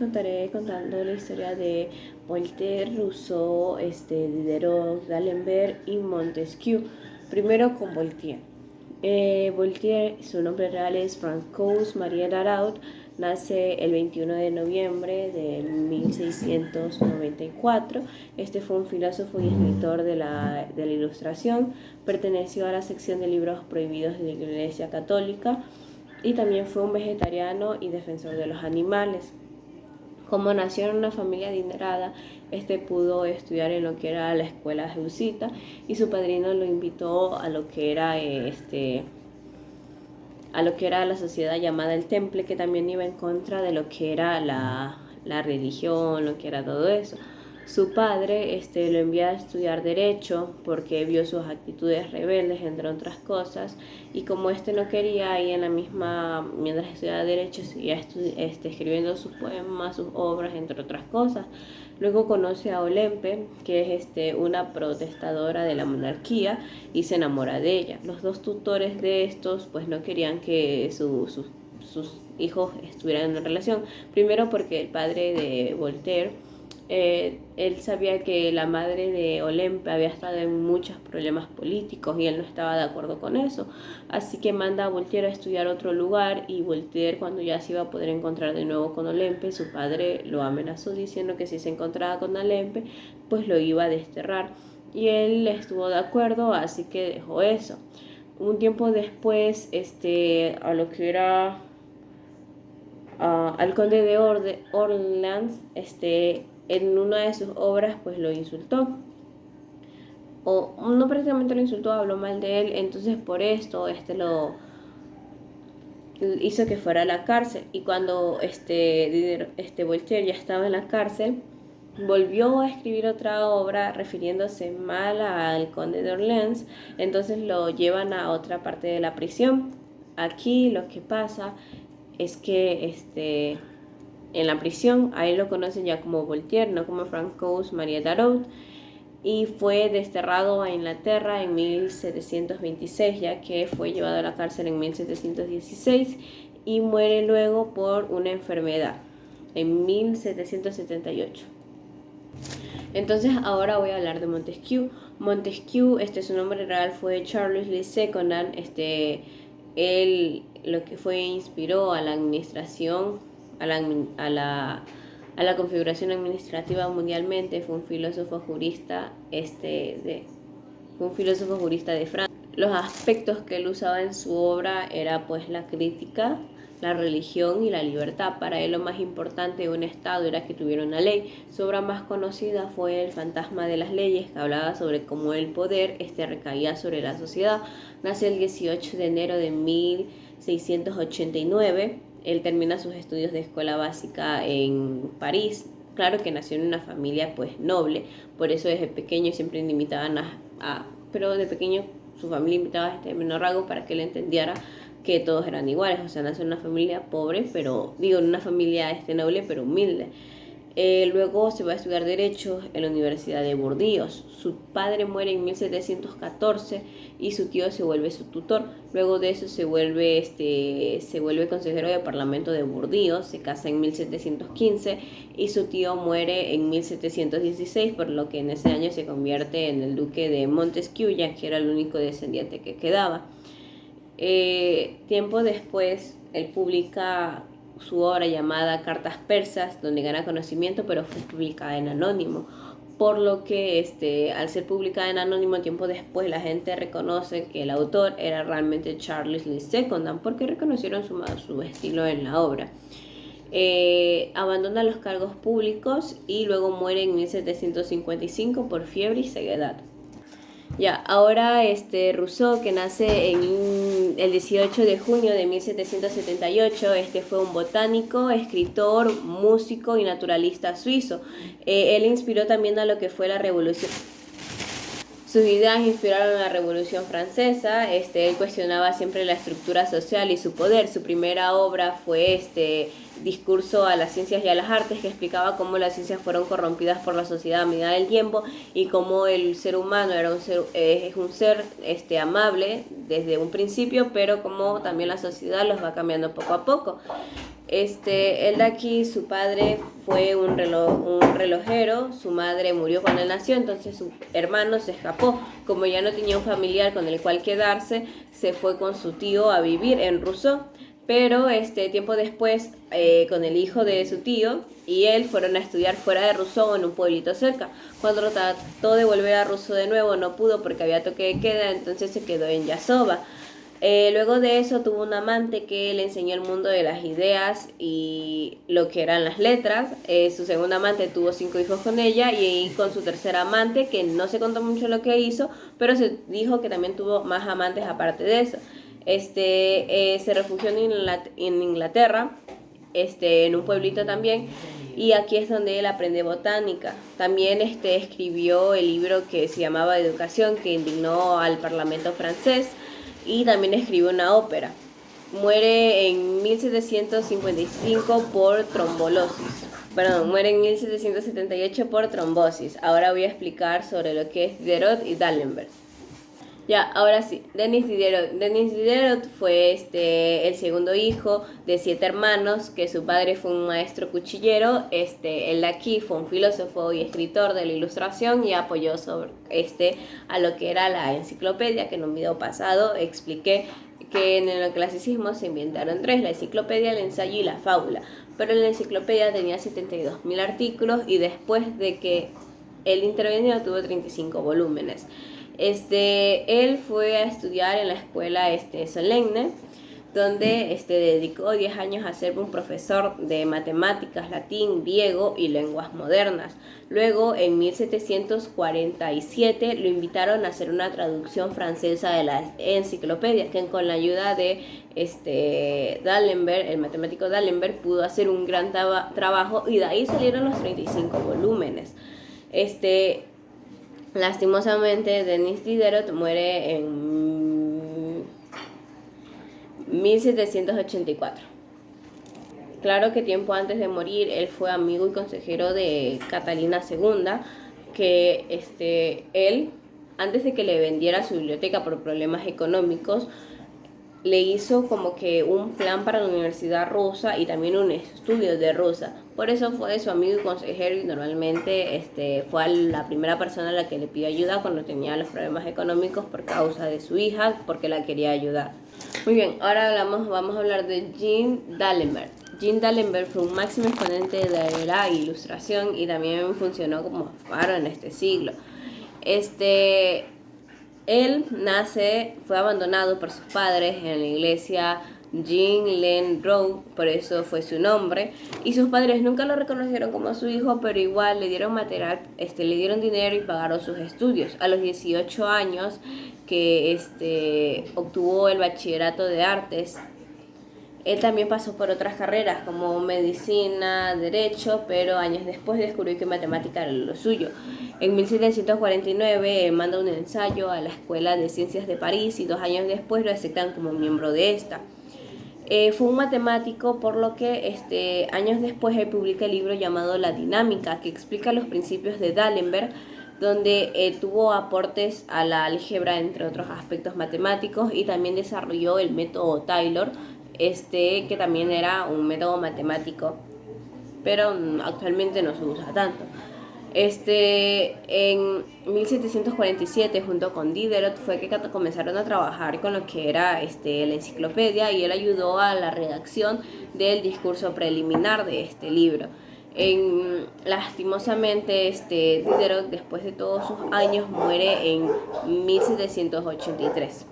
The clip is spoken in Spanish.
contaré contando la historia de Voltaire, Rousseau, Diderot, D'Alembert y Montesquieu. Primero con Voltaire. Voltaire, su nombre real es Francois Marie Daraud, nace el 21 de noviembre de 1694. Este fue un filósofo y escritor de la Ilustración, perteneció a la sección de libros prohibidos de la Iglesia Católica y también fue un vegetariano y defensor de los animales. Como nació en una familia adinerada, pudo estudiar en lo que era la escuela jesuita y su padrino lo invitó a lo que era la sociedad llamada el Temple, que también iba en contra de lo que era la religión, lo que era todo eso. Su padre lo envía a estudiar Derecho porque vio sus actitudes rebeldes, entre otras cosas, y como no quería, ahí en la misma, mientras estudiaba Derecho, seguía escribiendo sus poemas, sus obras, entre otras cosas. Luego conoce a Olempe, que es una protestadora de la monarquía, y se enamora de ella. Los dos tutores de estos pues no querían que sus hijos estuvieran en una relación. Primero porque el padre de Voltaire, él sabía que la madre de Olempe había estado en muchos problemas políticos y él no estaba de acuerdo con eso, así que manda a Voltaire a estudiar a otro lugar, y Voltaire, cuando ya se iba a poder encontrar de nuevo con Olempe, su padre lo amenazó diciendo que si se encontraba con Olempe pues lo iba a desterrar, y él estuvo de acuerdo, así que dejó eso. Un tiempo después, a lo que era al conde de Orleans, en una de sus obras pues lo insultó, o no precisamente lo insultó, habló mal de él. Entonces por esto lo hizo que fuera a la cárcel, y cuando Voltaire ya estaba en la cárcel, volvió a escribir otra obra refiriéndose mal al conde de Orleans. Entonces lo llevan a otra parte de la prisión. Aquí lo que pasa es que en la prisión, ahí lo conocen ya como Voltaire, no como Francois Marie Daraud, y fue desterrado a Inglaterra en 1726, ya que fue llevado a la cárcel en 1716 y muere luego por una enfermedad en 1778. Entonces ahora voy a hablar de Montesquieu. Montesquieu, su nombre real fue Charles Lee Secondant. Él lo que fue inspiró a la administración, a la configuración administrativa mundialmente. Fue un filósofo jurista, de Francia. Los aspectos que él usaba en su obra era pues la crítica, la religión y la libertad. Para él lo más importante de un Estado era que tuviera una ley. Su obra más conocida fue El fantasma de las leyes, que hablaba sobre cómo el poder recaía sobre la sociedad. Nace el 18 de enero de 1689. Él termina sus estudios de escuela básica en París. Claro que nació en una familia pues noble, por eso desde pequeño siempre limitaban pero de pequeño su familia invitaba a menor rango para que él entendiera que todos eran iguales. O sea, nació en una familia pobre, en una familia noble pero humilde. Luego se va a estudiar Derecho en la Universidad de Burdeos. Su padre muere en 1714 y su tío se vuelve su tutor. Luego de eso se vuelve consejero de Parlamento de Burdeos. Se casa en 1715 y su tío muere en 1716, por lo que en ese año se convierte en el duque de Montesquieu, ya que era el único descendiente que quedaba. Tiempo después, él publica su obra llamada Cartas Persas, donde gana conocimiento, pero fue publicada en anónimo, por lo que al ser publicada en anónimo, tiempo después la gente reconoce que el autor era realmente Charles Lee Secondant, porque reconocieron su estilo en la obra. Abandona los cargos públicos y luego muere en 1755 por fiebre y ceguedad. Ya, ahora Rousseau, que nace en el 18 de junio de 1778, fue un botánico, escritor, músico y naturalista suizo. Él inspiró también a lo que fue la revolución. Sus ideas inspiraron a la Revolución Francesa. Él cuestionaba siempre la estructura social y su poder. Su primera obra fue Discurso a las ciencias y a las artes, que explicaba cómo las ciencias fueron corrompidas por la sociedad a medida del tiempo y cómo el ser humano es un ser amable desde un principio, pero cómo también la sociedad los va cambiando poco a poco. Él de aquí, su padre fue un relojero, su madre murió cuando él nació, entonces su hermano se escapó. Como ya no tenía un familiar con el cual quedarse, se fue con su tío a vivir en Rousseau. Pero tiempo después, con el hijo de su tío y él fueron a estudiar fuera de Rousseau en un pueblito cerca. Cuando trató de volver a Rousseau de nuevo, no pudo porque había toque de queda, entonces se quedó en Yasova. Luego de eso tuvo un amante que le enseñó el mundo de las ideas y lo que eran las letras. Su segunda amante tuvo 5 hijos con ella y con su tercera amante, que no se contó mucho lo que hizo, pero se dijo que también tuvo más amantes aparte de eso. Se refugió en Inglaterra, en un pueblito también, y aquí es donde él aprende botánica. También escribió el libro que se llamaba Educación, que indignó al Parlamento francés, y también escribió una ópera. Muere en 1755 por trombolosis. Perdón, muere en 1778 por trombosis. Ahora voy a explicar sobre lo que es Diderot y D'Alembert. Ya, ahora sí, Denis Diderot. Denis Diderot fue el segundo hijo de 7 hermanos, que su padre fue un maestro cuchillero. Él aquí fue un filósofo y escritor de la Ilustración y apoyó sobre a lo que era la enciclopedia, que en un video pasado expliqué que en el clasicismo se inventaron 3, la enciclopedia, el ensayo y la fábula. Pero la enciclopedia tenía 72.000 artículos y después de que él intervenió tuvo 35 volúmenes. Él fue a estudiar en la escuela Solemne, donde dedicó 10 años a ser un profesor de matemáticas, latín, griego y lenguas modernas. Luego, en 1747, lo invitaron a hacer una traducción francesa de la enciclopedia, que con la ayuda de D'Alembert, el matemático D'Alembert, pudo hacer un gran trabajo y de ahí salieron los 35 volúmenes. Lastimosamente, Denis Diderot muere en 1784. Claro que tiempo antes de morir, él fue amigo y consejero de Catalina II, que él, antes de que le vendiera su biblioteca por problemas económicos, le hizo como que un plan para la universidad rusa y también un estudio de rusa. Por eso fue su amigo y consejero y normalmente fue la primera persona a la que le pidió ayuda cuando tenía los problemas económicos por causa de su hija, porque la quería ayudar. Muy bien, ahora vamos a hablar de Jean D'Alembert. Jean D'Alembert fue un máximo exponente de la Ilustración y también funcionó como faro en este siglo. Él fue abandonado por sus padres en la iglesia Jean Len Rowe, por eso fue su nombre, y sus padres nunca lo reconocieron como su hijo, pero igual le dieron material, le dieron dinero y pagaron sus estudios. A los 18 años que obtuvo el bachillerato de artes, él también pasó por otras carreras como medicina, derecho, pero años después descubrió que matemática era lo suyo. En 1749 manda un ensayo a la Escuela de Ciencias de París y 2 años después lo aceptan como miembro de esta. Fue un matemático, por lo que años después él publica el libro llamado La Dinámica, que explica los principios de D'Alembert, donde tuvo aportes a la álgebra, entre otros aspectos matemáticos, y también desarrolló el método Taylor, que también era un método matemático, pero actualmente no se usa tanto. En 1747, junto con Diderot, fue que comenzaron a trabajar con lo que era la enciclopedia, y él ayudó a la redacción del discurso preliminar de este libro. Lastimosamente, Diderot, después de todos sus años, muere en 1783.